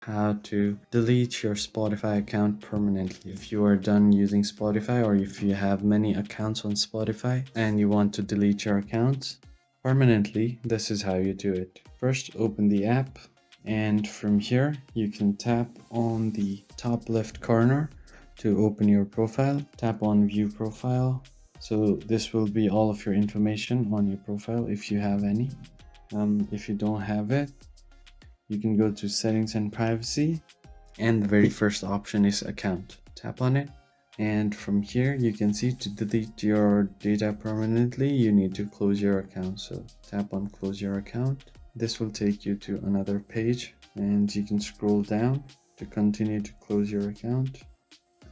how to delete your Spotify account permanently. If you are done using Spotify, or if you have many accounts on Spotify and you want to delete your accounts permanently, this is how you do it. First, open the app, and from here you can tap on the top left corner to open your profile. Tap on view profile. So this will be all of your information on your profile if you have any. If you don't have it, you can go to settings and privacy, and the very first option is account. Tap on it, and from here you can see to delete your data permanently you need to close your account. So tap on close your account. This will take you to another page, and you can scroll down to continue to close your account,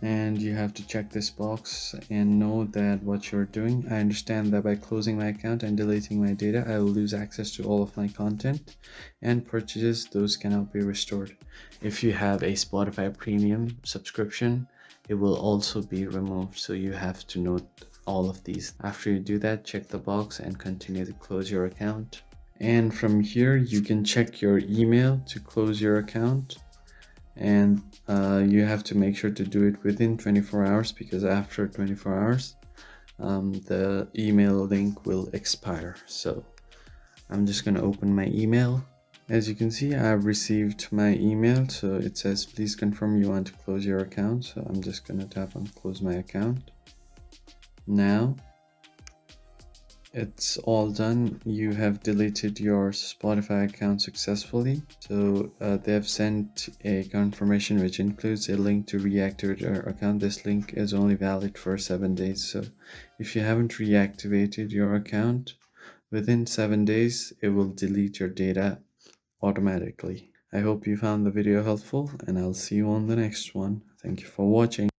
and you have to check this box and know that what you're doing. I understand that by closing my account and deleting my data, I will lose access to all of my content and purchases. Those cannot be restored. If you have a Spotify premium subscription, it will also be removed. So you have to note all of these. After you do that, check the box and continue to close your account. And from here, you can check your email to close your account, and you have to make sure to do it within 24 hours, because after 24 hours the email link will expire. So I'm just going to open my email. As you can see, I've received my email, so it says please confirm you want to close your account. So I'm just going to tap on close my account. Now it's all done. You have deleted your Spotify account successfully. So they have sent a confirmation which includes a link to reactivate your account. This link is only valid for 7 days. So if you haven't reactivated your account within 7 days, it will delete your data automatically. I hope you found the video helpful, and I'll see you on the next one. Thank you for watching.